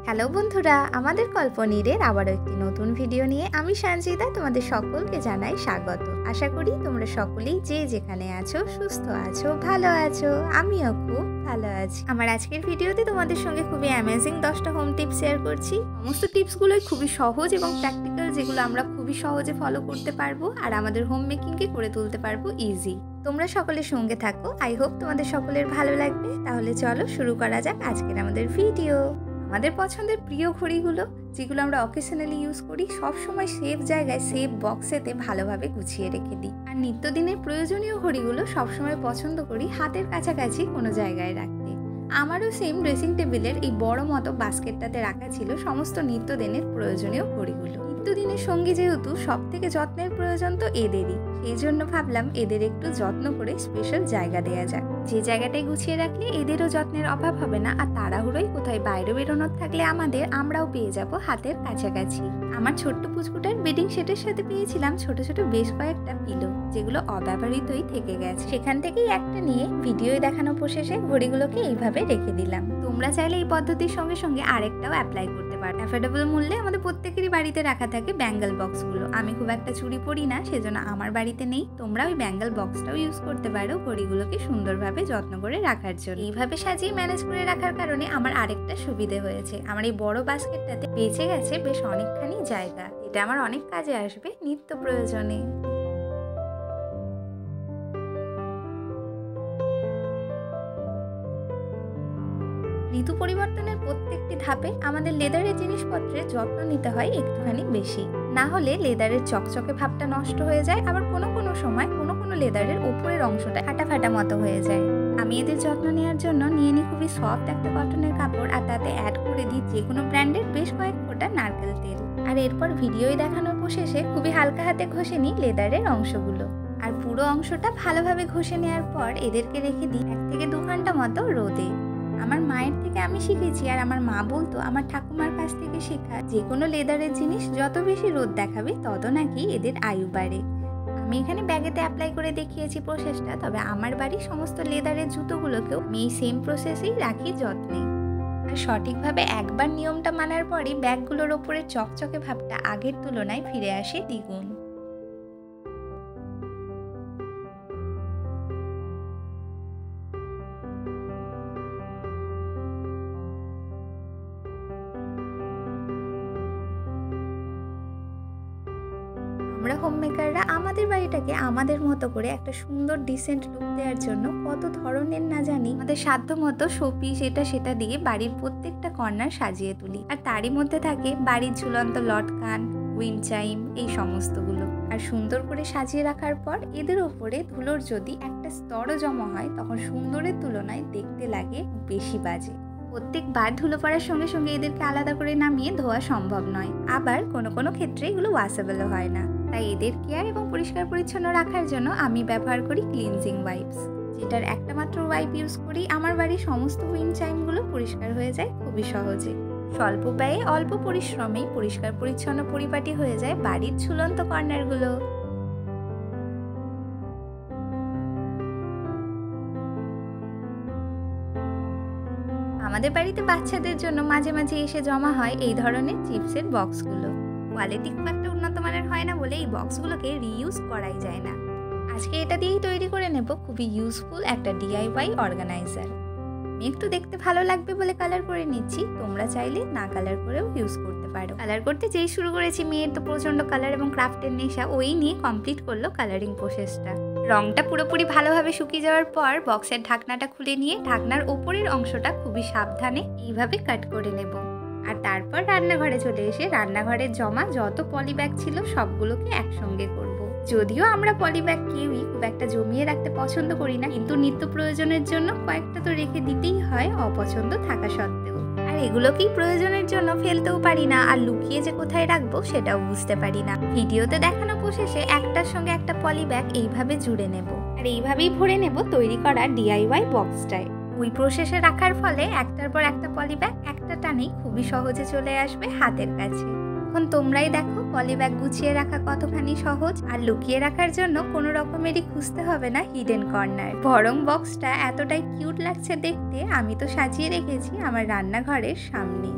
Hello বন্ধুরা, আমাদের কল্পনীরের আবারও একটি নতুন ভিডিও নিয়ে আমি সঞ্জিতা তোমাদের সকলকে জানাই স্বাগত। আশা করি তোমরা সকলেই যে যেখানে আছো সুস্থ আছো, ভালো আছো। আমিও খুব ভালো আছি। আমার আজকের ভিডিওতে তোমাদের সঙ্গে খুবই অ্যামেজিং 10টা হোম টিপস শেয়ার করছি। সমস্ত টিপসগুলোই খুবই সহজ এবং প্র্যাকটিক্যাল, যেগুলো আমরা খুবই সহজে ফলো করতে পারবো আর আমাদের হোম মেকিংকে করে তুলতে পারবো ইজি। তোমরা সকলের সঙ্গে থাকো, আই হোপ তোমাদের সকলের ভালো লাগবে। তাহলে চলো শুরু করা যাক আজকের আমাদের ভিডিও। আমাদের পছন্দের প্রিয় ঘড়িগুলো, যেগুলো আমরা অকেশনালি ইউজ করি, সবসময় সেফ জায়গায় সেফ বক্সেতে ভালোভাবে গুছিয়ে রেখে দিই। আর নিত্যদিনের প্রয়োজনীয় ঘড়িগুলো সবসময় পছন্দ করি হাতের কাছাকাছি কোনো জায়গায় রাখতে। আমারও সেম ড্রেসিং টেবিলের এই বড় মতো বাস্কেটটাতে রাখা ছিল সমস্ত নিত্যদিনের প্রয়োজনীয় ঘড়িগুলো। নিত্যদিনের সঙ্গী যেহেতু সব থেকে যত্নের প্রয়োজন তো এদেরই, সেই জন্য ভাবলাম এদের একটু যত্ন করে স্পেশাল জায়গা দেওয়া যাক। যে জায়গাটায় গুছিয়ে রাখলে এদেরও যত্নের অভাব হবে না, আর তাড়াহুড়োই কোথায় বাইরে বেরোনোর থাকলে আমরাও পেয়ে যাব হাতের কাছাকাছি। আমার ছোট্ট পুচকুটার বেডিং সেটের সাথে পেয়েছিলাম ছোট ছোট বেশ কয়েকটা পিলো, যেগুলো অব্যবহৃতই থেকে গেছে। সেখান থেকেই একটা নিয়ে ভিডিওয় দেখানো প্রসেসে ঘড়িগুলোকে এইভাবে রেখে দিলাম। তোমরা চাইলে এই পদ্ধতির সঙ্গে সঙ্গে আরেকটাও অ্যাপ্লাই করতে পারো। অ্যাফোর্ডেবল মূল্যে আমাদের প্রত্যেকেরই বাড়িতে রাখা থাকে ব্যাঙ্গেল বক্সগুলো। আমি খুব একটা চুড়ি পরি না, সেজন্য আমার বাড়িতে নেই। তোমরা ওই ব্যাঙ্গেল বক্সটাও ইউজ করতে পারো ঘড়িগুলোকে সুন্দরভাবে যত্ন করে রাখার জন্য। এইভাবে সাজিয়ে ম্যানেজ করে রাখার কারণে আমার আরেকটা সুবিধে হয়েছে, আমার এই বড় বাস্কেটটাতে বেঁচে গেছে বেশ অনেকখানি জায়গা। এটা আমার অনেক কাজে আসবে নিত্য প্রয়োজনে। ঋতু পরিবর্তনের প্রত্যেকটি ধাপে আমাদের লেদারের জিনিসপত্রের যত্ন নিতে হয় একটুখানি বেশি, না হলে লেদারের চকচকে ভাবটা নষ্ট হয়ে যায়। আবার কোনো সময় কোনো লেদারের উপরের অংশটা ফাটা মতো হয়ে যায়। আমি এদের যত্ন নেওয়ার জন্য নিয়ে নিই খুবই সফট একটা কটনের কাপড়, আর তাতে অ্যাড করে দিই যে কোনো ব্র্যান্ডের বেশ কয়েক ফোঁটা নারকেল তেল। আর এরপর ভিডিওয় দেখানোর প্রসেসে খুবই হালকা হাতে ঘষে নিই লেদারের অংশগুলো। আর পুরো অংশটা ভালোভাবে ঘষে নেওয়ার পর এদেরকে রেখে দিই 1 থেকে 2 ঘন্টা মতো রোদে। আমার মায়ের থেকে আমি শিখেছি, আর আমার মা বলতো আমার ঠাকুমার কাছ থেকে শেখা, যে কোনো লেদারের জিনিস যত বেশি রোদ দেখাবে তত নাকি এদের আয়ু বাড়ে। আমি এখানে ব্যাগেতে অ্যাপ্লাই করে দেখিয়েছি প্রসেসটা, তবে আমার বাড়ির সমস্ত লেদারের জুতোগুলোকেও আমি এই সেম প্রসেসেই রাখি যত্নে। আর সঠিকভাবে একবার নিয়মটা মানার পরই ব্যাগগুলোর ওপরে চকচকে ভাবটা আগের তুলনায় ফিরে আসে দ্বিগুণ। আমরা হোম মেকাররা আমাদের বাড়িটাকে আমাদের মতো করে একটা সুন্দর ডিসেন্ট লুক দেওয়ার জন্য কত ধরনের না জানি আমাদের সাধ্য মতো শোপিস সেটা দিয়ে বাড়ির প্রত্যেকটা কর্নার সাজিয়ে তুলি। আর তারই মধ্যে থাকে বাড়ির ঝুলন্ত লটকান, উইন্ড চাইম, এই সমস্তগুলো। আর সুন্দর করে সাজিয়ে রাখার পর এদের ওপরে ধুলোর যদি একটা স্তরও জমা হয়, তখন সুন্দরের তুলনায় দেখতে লাগে বেশি বাজে। প্রত্যেকবার ধুলো পড়ার সঙ্গে সঙ্গে এদেরকে আলাদা করে নামিয়ে ধোয়া সম্ভব নয়, আবার কোনো ক্ষেত্রে এগুলো ওয়াশেবলও হয় না। তাই এদের কেয়ার এবং পরিষ্কার পরিচ্ছন্ন রাখার জন্য আমি ব্যবহার করি ক্লিনজিং ওয়াইপস, যেটার একটা মাত্র ওয়াইপ ইউজ করি আমার বাড়ির সমস্ত উইন্ড চাইমগুলো পরিষ্কার হয়ে যায় খুবই সহজে। স্বল্প ব্যয়ে অল্প পরিশ্রমেই পরিষ্কার পরিচ্ছন্ন পরিপাটি হয়ে যায় বাড়ির ঝুলন্ত কর্নারগুলো। আমাদের বাড়িতে বাচ্চাদের জন্য মাঝে মাঝে এসে জমা হয় এই ধরনের চিপসের বক্সগুলো। কোয়ালিটি খুব একটা উন্নত মানের হয় না বলে এই বক্সগুলোকে রিইউজ করাই যায় না। আজকে এটা দিয়েই তৈরি করে নেব খুবই ইউজফুল একটা DIY অর্গানাইজার। আমি একটু দেখতে ভালো লাগবে বলে কালার করে নিচ্ছি, তোমরা চাইলে না কালার করেও ইউজ করতে পারো। কালার করতে যেই শুরু করেছি, মেয়ের তো প্রচন্ড কালার এবং ক্রাফটের নেশা, ওই নিয়ে কমপ্লিট করলো কালারিং প্রসেসটা। রংটা পুরোপুরি ভালোভাবে শুকিয়ে যাওয়ার পর বক্সের ঢাকনাটা খুলে নিয়ে ঢাকনার ওপরের অংশটা খুবই সাবধানে এইভাবে কাট করে নেব। আর তারপর রান্নাঘরে চলে এসে রান্নাঘরের জমা যত পলিব্যাগ ছিল সবগুলোকে একসঙ্গে করব। যদিও আমরা পলিব্যাগ কেউই খুব একটা জমিয়ে রাখতে পছন্দ করি না, কিন্তু নিত্য প্রয়োজনের জন্য কয়েকটা তো রেখে দিতেই হয় অপছন্দ থাকা সত্ত্বেও। আর এগুলোকেই প্রয়োজনের জন্য ফেলতেও পারি না, আর লুকিয়ে যে কোথায় রাখবো সেটাও বুঝতে পারি না। ভিডিওতে দেখানো প্রসেসে একটার সঙ্গে একটা পলিব্যাগ এইভাবে জুড়ে নেব, আর এইভাবেই ভরে নেব তৈরি করা DIY বক্সটায়। ওই প্রসেসে রাখার ফলে একটার পর একটা পলিব্যাগ একটা টানেই খুবই সহজে চলে আসবে হাতের কাছে। এখন তোমরাই দেখো পলিব্যাগ গুছিয়ে রাখা কতখানি সহজ, আর লুকিয়ে রাখার জন্য কোনো রকমেরই খুঁজতে হবে না হিডেন কর্নার। বরং বক্সটা এতটাই কিউট লাগছে দেখতে, আমি তো সাজিয়ে রেখেছি আমার রান্নাঘরের সামনেই।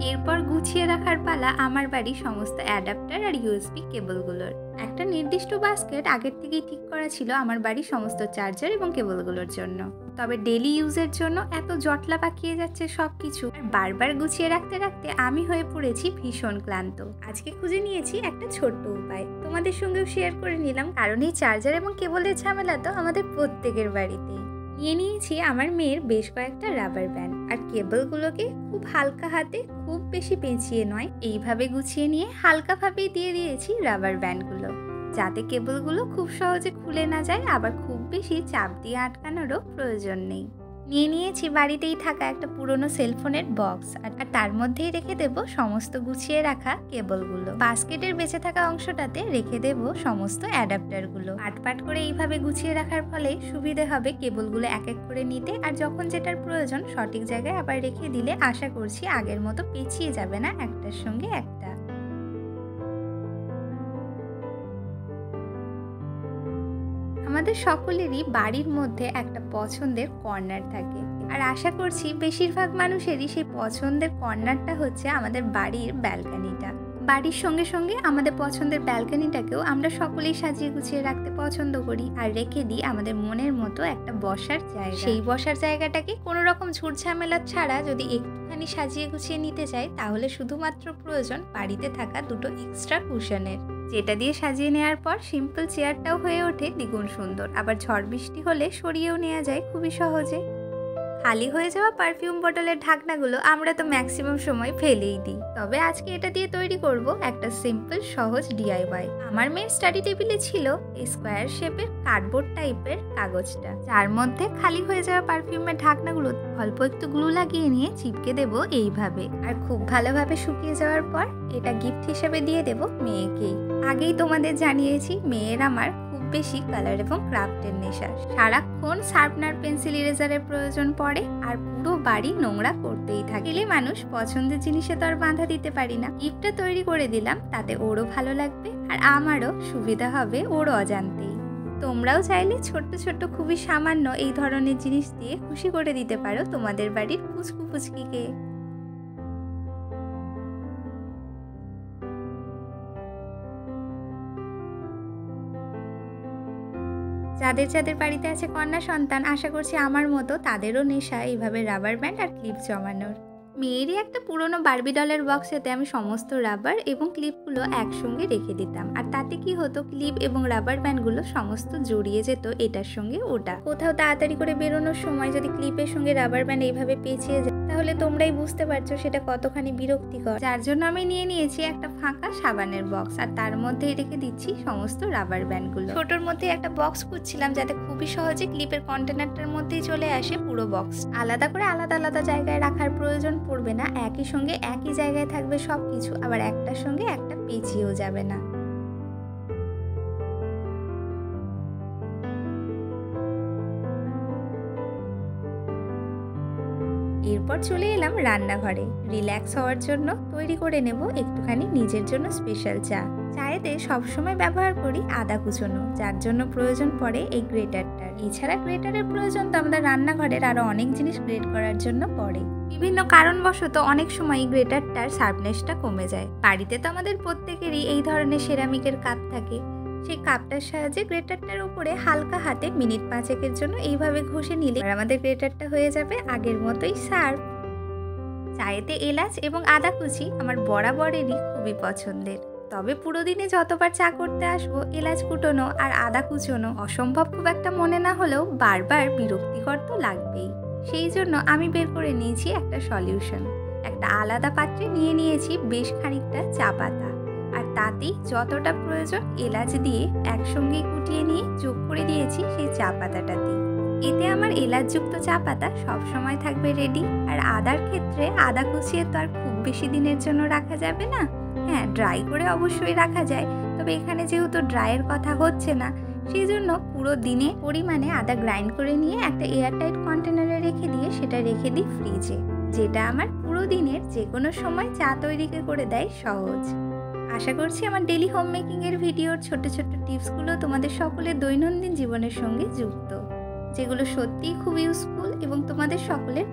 এরপর গুছিয়ে রাখার পালা আমার বাড়ির সমস্ত অ্যাডাপ্টার আর ইউএসবি কেবলগুলোর। একটা নির্দিষ্ট বাস্কেট আগের থেকেই ঠিক করা ছিল আমার বাড়ির সমস্ত চার্জার এবং কেবলগুলোর জন্য। তবে ডেলি ইউজের জন্য এত জটলা পাকিয়ে যাচ্ছে সবকিছু, আর বারবার গুছিয়ে রাখতে রাখতে আমি হয়ে পড়েছি ভীষণ ক্লান্ত। আজকে খুঁজে নিয়েছি একটা ছোট্ট উপায়, তোমাদের সঙ্গেও শেয়ার করে নিলাম, কারণ এই চার্জার এবং কেবলের ঝামেলা তো আমাদের প্রত্যেকের বাড়িতেই। নিয়ে নিয়েছি আমার মেয়ের বেশ কয়েকটা রাবার ব্যান্ড, আর কেবলগুলোকে খুব হালকা হাতে, খুব বেশি পেঁচিয়ে নয়, এইভাবে গুছিয়ে নিয়ে হালকাভাবেই দিয়ে দিয়েছি রাবার ব্যান্ডগুলো, যাতে কেবলগুলো খুব সহজে খুলে না যায়, আবার খুব বেশি চাপ দিয়ে আটকানোরও প্রয়োজন নেই। নিয়ে নিয়েছি বাড়িতেই থাকা একটা পুরনো সেলফোনের বক্স, আর তার মধ্যেই রেখে দেব সমস্ত গুছিয়ে রাখা কেবলগুলো। বাস্কেটের বেঁচে থাকা অংশটাতে রেখে দেব সমস্ত অ্যাডাপ্টারগুলো। পাট করে এইভাবে গুছিয়ে রাখার ফলে সুবিধে হবে কেবলগুলো এক এক করে নিতে, আর যখন যেটার প্রয়োজন সঠিক জায়গায় আবার রেখে দিলে আশা করছি আগের মতো পেঁচিয়ে যাবে না একটার সঙ্গে একটা। আমাদের সকলেরই বাড়ির মধ্যে একটা পছন্দের কর্নার থাকে, আর আশা করছি বেশিরভাগ মানুষেরই সেই পছন্দের কর্নারটা হচ্ছে আমাদের বাড়ির ব্যালকনিটা। বাড়ির সঙ্গে সঙ্গে আমাদের পছন্দের ব্যালকনিটাকেও আমরা সকলেই সাজিয়ে গুছিয়ে রাখতে পছন্দ করি, আর রেখে দিই আমাদের মনের মতো একটা বসার জায়গা। সেই বসার জায়গাটাকে কোনো রকম ঝুটঝামেলা ছাড়া যদি একটুখানি সাজিয়ে গুছিয়ে নিতে চাই, তাহলে শুধুমাত্র প্রয়োজন বাড়িতে থাকা দুটো এক্সট্রা কুশনের, যেটা দিয়ে সাজিয়ে নেওয়ার পর সিম্পল চেয়ারটাও হয়ে ওঠে দ্বিগুণ সুন্দর। আবার ঝড় বৃষ্টি হলে সরিয়েও নেওয়া যায় খুবই সহজে। খালি হয়ে যাওয়া পারফিউম বোতলের ঢাকনাগুলো আমরা তো ম্যাক্সিমাম সময় ফেলেই দিই, তবে আজকে এটা দিয়ে তৈরি করব একটা সিম্পল সহজ ডিআইওয়াই। আমার মেয়ের স্টাডি টেবিলে ছিল এই স্কোয়ার শেপের কার্ডবোর্ড টাইপের কাগজটা, যার মধ্যে খালি হয়ে যাওয়া পারফিউমের ঢাকনাগুলো অল্প একটু গ্লু লাগিয়ে নিয়ে চিপকে দেব এইভাবে, আর খুব ভালোভাবে শুকিয়ে যাওয়ার পর এটা গিফট হিসেবে দিয়ে দেব মেয়েকেই। আগেই তোমাদের জানিয়েছি মেয়ের আমার বেশি কালার এবং ক্রাফটের নেশা, সারাক্ষণ শার্পনার, পেন্সিল, ইরেজারের প্রয়োজন পড়ে, আর পুরো বাড়ি নোংরা করতেই থাকে। মানুষ পছন্দের জিনিসে তো আর বাধা দিতে পারি না। গিফটটা তৈরি করে দিলাম, তাতে ওরও ভালো লাগবে আর আমারও সুবিধা হবে ওর অজান্তেই। তোমরাও চাইলে ছোট্ট ছোট্ট খুবই সামান্য এই ধরনের জিনিস দিয়ে খুশি করে দিতে পারো তোমাদের বাড়ির পুচকু পুচকিকে। যাদের যাদের বাড়িতে আছে কন্যা সন্তান, আশা করছি আমার মতো তাদেরও নেশা এইভাবে রাবার ব্যান্ড আর ক্লিপ জমানোর। মেয়েরই একটা পুরনো বারবি ডলের বক্সেতে আমি সমস্ত রাবার এবং ক্লিপগুলো একসঙ্গে রেখে দিতাম, আর তাতে কি হতো, ক্লিপ এবং রাবার ব্যান্ডগুলো সমস্ত জড়িয়ে যেত এটার সঙ্গে ওটা। কোথাও তাড়াতাড়ি করে বেরোনোর সময় যদি ক্লিপের সঙ্গে রাবার ব্যান্ড এইভাবে পেঁচিয়ে যায়, তাহলে তোমরাই বুঝতে পারছো সেটা কতখানি বিরক্তিকর। যার জন্য আমি নিয়ে নিয়েছি একটা ফাঁকা সাবানের বক্স, আর তার মধ্যেই রেখে দিচ্ছি সমস্ত রাবার ব্যান্ডগুলো। ছোটোর মধ্যে একটা বক্স খুঁজছিলাম যাতে খুবই সহজে ক্লিপের কন্টেনারটার মধ্যেই চলে আসে পুরো বক্স। আলাদা করে আলাদা আলাদা জায়গায় রাখার প্রয়োজন পড়বে না, একই সঙ্গে একই জায়গায় থাকবে সবকিছু, আবার একটার সঙ্গে একটা পেঁচিয়েও যাবে না। এরপর চলে এলাম রান্নাঘরে রিল্যাক্স হওয়ার জন্য। তৈরি করে নেব একটুখানি নিজের জন্য স্পেশাল চা। চায়েতে সবসময় ব্যবহার করি আদা কুচনো, যার জন্য প্রয়োজন পড়ে এই গ্রেটারটার। এছাড়া গ্রেটারের প্রয়োজন তো আমাদের রান্নাঘরের আরো অনেক জিনিস গ্রেট করার জন্য পড়ে। বিভিন্ন কারণবশত অনেক সময় গ্রেটারটার শার্পনেসটা কমে যায়। বাড়িতে তো আমাদের প্রত্যেকেরই এই ধরনের সেরামিকের কাপ থাকে, সেই কাপটার সাহায্যে গ্রেটারটার উপরে হালকা হাতে মিনিট 5 জন্য এইভাবে ঘষে নিলে আমাদের গ্রেটারটা হয়ে যাবে আগের মতোই শার্প। চায়েতে এলাচ এবং আদা কুচি আমার বরাবরেরই খুবই পছন্দের, তবে পুরো দিনে যতবার চা করতে আসবো এলাচ কুটোনো আর আদা কুচোনো অসম্ভব খুব একটা মনে না হলেও বারবার বিরক্তিকর তো লাগবেই। সেই জন্য আমি বের করে নিয়েছি একটা সলিউশন। একটা আলাদা পাত্রে নিয়ে নিয়েছি বেশ খানিকটা চা পাতা, আর তাতেই যতটা প্রয়োজন এলাচ দিয়ে একসঙ্গে কুটিয়ে নিয়ে যোগ করে দিয়েছি সেই চা পাতাটাতে। এতে আমার এলাচযুক্ত চা পাতা সবসময় থাকবে রেডি। আর আদার ক্ষেত্রে আদা কুচিয়ে তো আর খুব বেশি দিনের জন্য রাখা যাবে না, হ্যাঁ ড্রাই করে অবশ্যই রাখা যায়, তবে এখানে যেহেতু ড্রাইয়ের কথা হচ্ছে না, সেই জন্য পুরো দিনে পরিমাণে আদা গ্রাইন্ড করে নিয়ে একটা এয়ারটাইট কন্টেনারে রেখে দিয়ে সেটা রেখে দিই ফ্রিজে, যেটা আমার পুরো দিনের যে কোনো সময় চা তৈরিকে করে দেয় সহজ। আশা করছি আমার ডেলি হোম মেকিংয়ের ভিডিওর ছোট ছোট টিপসগুলো তোমাদের সকলের দৈনন্দিন জীবনের সঙ্গে যুক্ত। যেগুলো সত্যিই খুব ইউজফুল এবং তোমাদের সকলের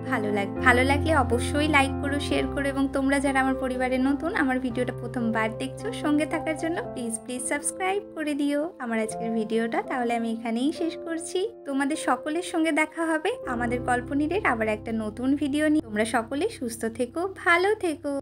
ভালো লাগলে অবশ্যই লাইক করো, শেয়ার করো এবং তোমরা যারা আমার পরিবারে নতুন, আমার ভিডিওটা প্রথমবার দেখছো, সঙ্গে থাকার জন্য প্লিজ সাবস্ক্রাইব করে দিও আমার আজকের ভিডিওটা। তাহলে আমি এখানেই শেষ করছি। তোমাদের সকলের সঙ্গে দেখা হবে আমাদের কল্পনীরের আবার একটা নতুন ভিডিও নিয়ে। তোমরা সকলে সুস্থ থেকো, ভালো থেকো।